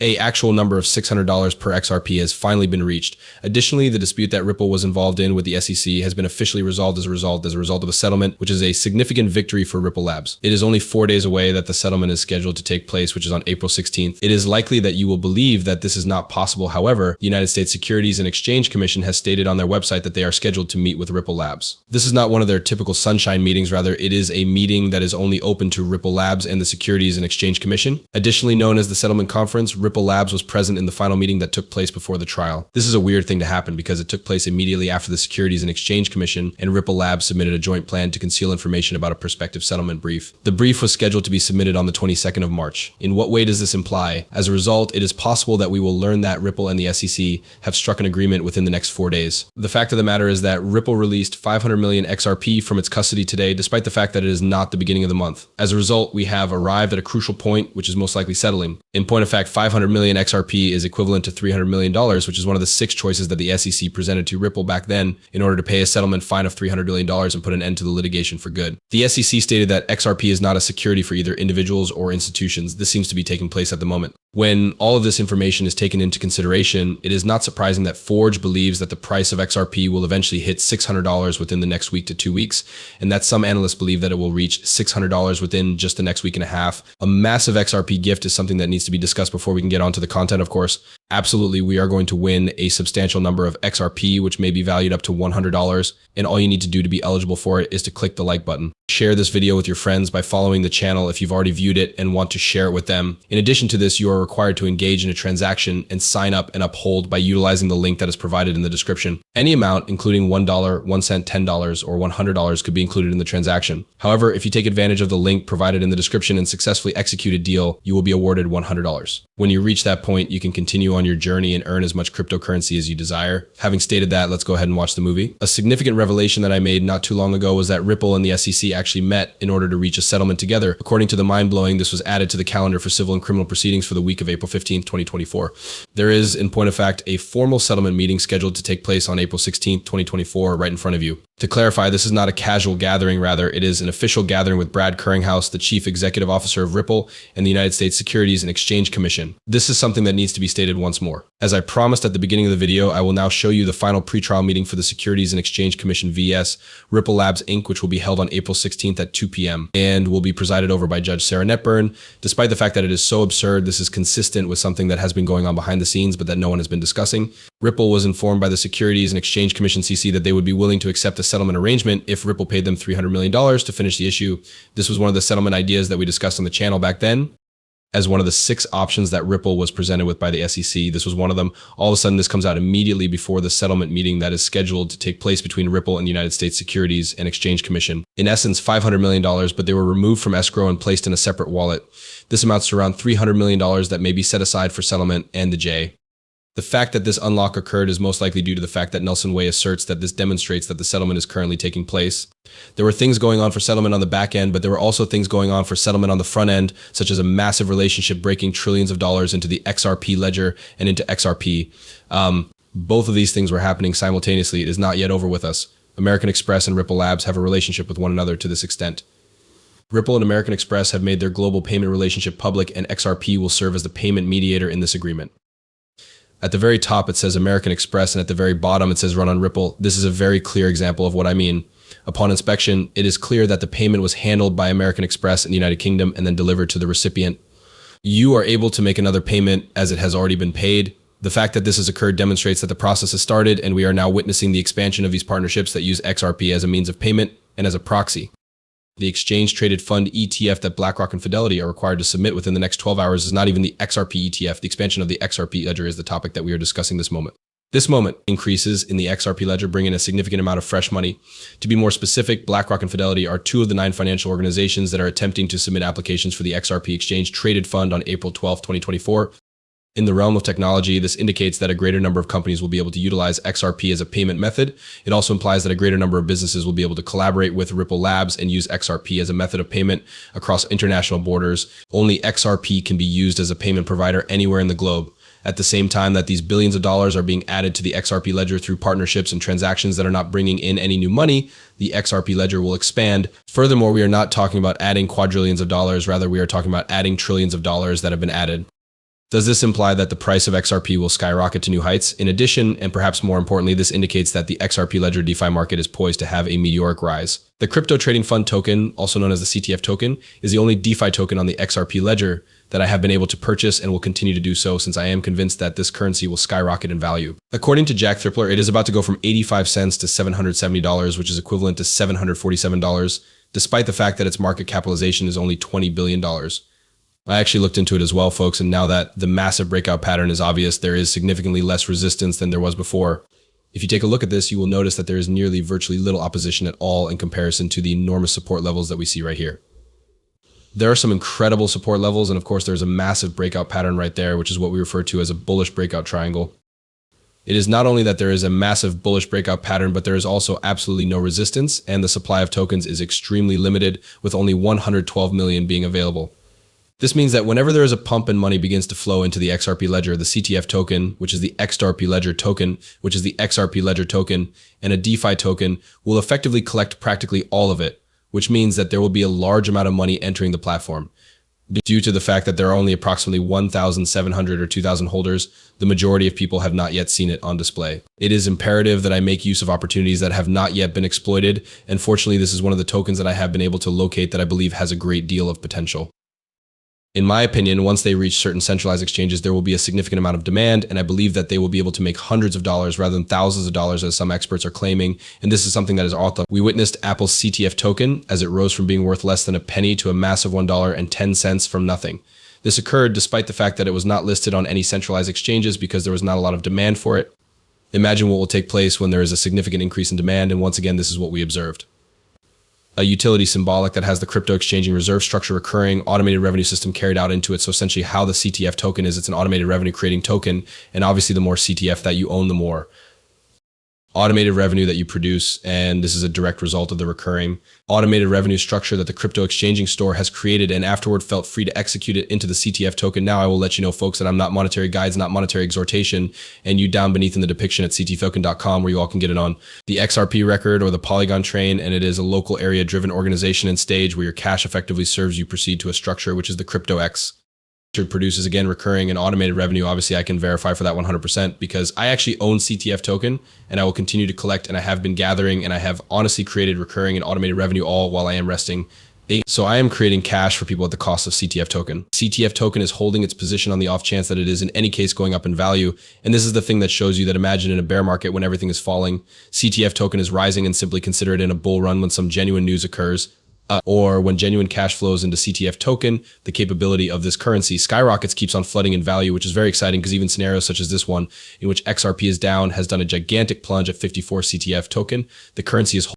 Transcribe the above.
A actual number of $600 per XRP has finally been reached. Additionally, the dispute that Ripple was involved in with the SEC has been officially resolved as a result of a settlement, which is a significant victory for Ripple Labs. It is only 4 days away that the settlement is scheduled to take place, which is on April 16th. It is likely that you will believe that this is not possible. However, the United States Securities and Exchange Commission has stated on their website that they are scheduled to meet with Ripple Labs. This is not one of their typical sunshine meetings. Rather, it is a meeting that is only open to Ripple Labs and the Securities and Exchange Commission. Additionally known as the Settlement Conference, Ripple Labs was present in the final meeting that took place before the trial. This is a weird thing to happen because it took place immediately after the Securities and Exchange Commission and Ripple Labs submitted a joint plan to conceal information about a prospective settlement brief. The brief was scheduled to be submitted on the 22nd of March. In what way does this imply? As a result, it is possible that we will learn that Ripple and the SEC have struck an agreement within the next 4 days. The fact of the matter is that Ripple released 500 million XRP from its custody today, despite the fact that it is not the beginning of the month. As a result, we have arrived at a crucial point, which is most likely settling. In point of fact, 500 million XRP is equivalent to $300 million, which is one of the 6 choices that the SEC presented to Ripple back then in order to pay a settlement fine of $300 billion and put an end to the litigation for good. The SEC stated that XRP is not a security for either individuals or institutions. This seems to be taking place at the moment. When all of this information is taken into consideration, it is not surprising that Forge believes that the price of XRP will eventually hit $600 within the next week to 2 weeks, and that some analysts believe that it will reach $600 within just the next week and a half. A massive XRP gift is something that needs to be discussed before we can get onto the content, of course. Absolutely, we are going to win a substantial number of XRP, which may be valued up to $100, and all you need to do to be eligible for it is to click the like button. Share this video with your friends by following the channel if you've already viewed it and want to share it with them. In addition to this, you are required to engage in a transaction and sign up and uphold by utilizing the link that is provided in the description. Any amount, including $1, 1 cent, $10, or $100 could be included in the transaction. However, if you take advantage of the link provided in the description and successfully execute a deal, you will be awarded $100. When you reach that point, you can continue on your journey and earn as much cryptocurrency as you desire. Having stated that, let's go ahead and watch the movie. A significant revelation that I made not too long ago was that Ripple and the SEC actually met in order to reach a settlement together. According to the mind-blowing, this was added to the calendar for civil and criminal proceedings for the week of April 15th, 2024. There is, in point of fact, a formal settlement meeting scheduled to take place on April 16th, 2024, right in front of you. To clarify, this is not a casual gathering, rather, it is an official gathering with Brad Curringhouse, the Chief Executive Officer of Ripple, and the United States Securities and Exchange Commission. This is something that needs to be stated once more. As I promised at the beginning of the video, I will now show you the final pretrial meeting for the Securities and Exchange Commission vs. Ripple Labs Inc., which will be held on April 16th at 2 p.m. and will be presided over by Judge Sarah Netburn. Despite the fact that it is so absurd, this is consistent with something that has been going on behind the scenes, but that no one has been discussing. Ripple was informed by the Securities and Exchange Commission CC that they would be willing to accept a settlement arrangement if Ripple paid them $300 million to finish the issue. This was one of the settlement ideas that we discussed on the channel back then. As one of the 6 options that Ripple was presented with by the SEC, this was one of them. All of a sudden, this comes out immediately before the settlement meeting that is scheduled to take place between Ripple and the United States Securities and Exchange Commission. In essence, $500 million, but they were removed from escrow and placed in a separate wallet. This amounts to around $300 million that may be set aside for settlement and the J. The fact that this unlock occurred is most likely due to the fact that Nelson Wei asserts that this demonstrates that the settlement is currently taking place. There were things going on for settlement on the back end, but there were also things going on for settlement on the front end, such as a massive relationship breaking trillions of dollars into the XRP ledger and into XRP. Both of these things were happening simultaneously. It is not yet over with us. American Express and Ripple Labs have a relationship with one another to this extent. Ripple and American Express have made their global payment relationship public, and XRP will serve as the payment mediator in this agreement. At the very top, it says American Express, and at the very bottom, it says Run on Ripple. This is a very clear example of what I mean. Upon inspection, it is clear that the payment was handled by American Express in the United Kingdom and then delivered to the recipient. You are able to make another payment as it has already been paid. The fact that this has occurred demonstrates that the process has started, and we are now witnessing the expansion of these partnerships that use XRP as a means of payment and as a proxy. The exchange-traded fund ETF that BlackRock and Fidelity are required to submit within the next 12 hours is not even the XRP ETF. The expansion of the XRP ledger is the topic that we are discussing this moment. This moment, increases in the XRP ledger bring in a significant amount of fresh money. To be more specific, BlackRock and Fidelity are 2 of the 9 financial organizations that are attempting to submit applications for the XRP exchange-traded fund on April 12, 2024. In the realm of technology, this indicates that a greater number of companies will be able to utilize XRP as a payment method. It also implies that a greater number of businesses will be able to collaborate with Ripple Labs and use XRP as a method of payment across international borders. Only XRP can be used as a payment provider anywhere in the globe. At the same time that these billions of dollars are being added to the XRP ledger through partnerships and transactions that are not bringing in any new money, the XRP ledger will expand. Furthermore, we are not talking about adding quadrillions of dollars, rather we are talking about adding trillions of dollars that have been added. Does this imply that the price of XRP will skyrocket to new heights? In addition, and perhaps more importantly, this indicates that the XRP Ledger DeFi market is poised to have a meteoric rise. The Crypto Trading Fund token, also known as the CTF token, is the only DeFi token on the XRP Ledger that I have been able to purchase and will continue to do so, since I am convinced that this currency will skyrocket in value. According to Jack Thripler, it is about to go from 85 cents to $770, which is equivalent to $747, despite the fact that its market capitalization is only $20 billion. I actually looked into it as well, folks, and now that the massive breakout pattern is obvious, there is significantly less resistance than there was before. If you take a look at this, you will notice that there is nearly virtually little opposition at all in comparison to the enormous support levels that we see right here. There are some incredible support levels, and of course there's a massive breakout pattern right there, which is what we refer to as a bullish breakout triangle. It is not only that there is a massive bullish breakout pattern, but there is also absolutely no resistance, and the supply of tokens is extremely limited, with only 112 million being available. This means that whenever there is a pump and money begins to flow into the XRP ledger, the CTF token, which is the XRP ledger token, which is the XRP ledger token, and a DeFi token will effectively collect practically all of it, which means that there will be a large amount of money entering the platform. Due to the fact that there are only approximately 1,700 or 2,000 holders, the majority of people have not yet seen it on display. It is imperative that I make use of opportunities that have not yet been exploited, and fortunately this is one of the tokens that I have been able to locate that I believe has a great deal of potential. In my opinion, once they reach certain centralized exchanges, there will be a significant amount of demand, and I believe that they will be able to make hundreds of dollars rather than thousands of dollars as some experts are claiming, and this is something that is awesome. We witnessed Apple's CTF token as it rose from being worth less than a penny to a massive $1.10 from nothing. This occurred despite the fact that it was not listed on any centralized exchanges because there was not a lot of demand for it. Imagine what will take place when there is a significant increase in demand, and once again, this is what we observed. A utility symbolic that has the crypto exchanging reserve structure recurring automated revenue system carried out into it. So essentially how the CTF token is, it's an automated revenue creating token. And obviously the more CTF that you own, the more automated revenue that you produce. And this is a direct result of the recurring automated revenue structure that the crypto exchanging store has created and afterward felt free to execute it into the CTF token. Now I will let you know, folks, that I'm not monetary guides, not monetary exhortation, and you down beneath in the depiction at cttoken.com where you all can get it on the XRP record or the Polygon train. And it is a local area driven organization and stage where your cash effectively serves you proceed to a structure, which is the crypto X. Produces again recurring and automated revenue. Obviously I can verify for that 100% because I actually own CTF token and I will continue to collect, and I have been gathering, and I have honestly created recurring and automated revenue all while I am resting. So I am creating cash for people at the cost of CTF token. CTF token is holding its position on the off chance that it is in any case going up in value. And this is the thing that shows you that imagine in a bear market when everything is falling, CTF token is rising, and simply consider it in a bull run when some genuine news occurs. Or when genuine cash flows into CTF token, the capability of this currency skyrockets, keeps on flooding in value, which is very exciting because even scenarios such as this one, in which XRP is down, has done a gigantic plunge at 54 CTF token. The currency is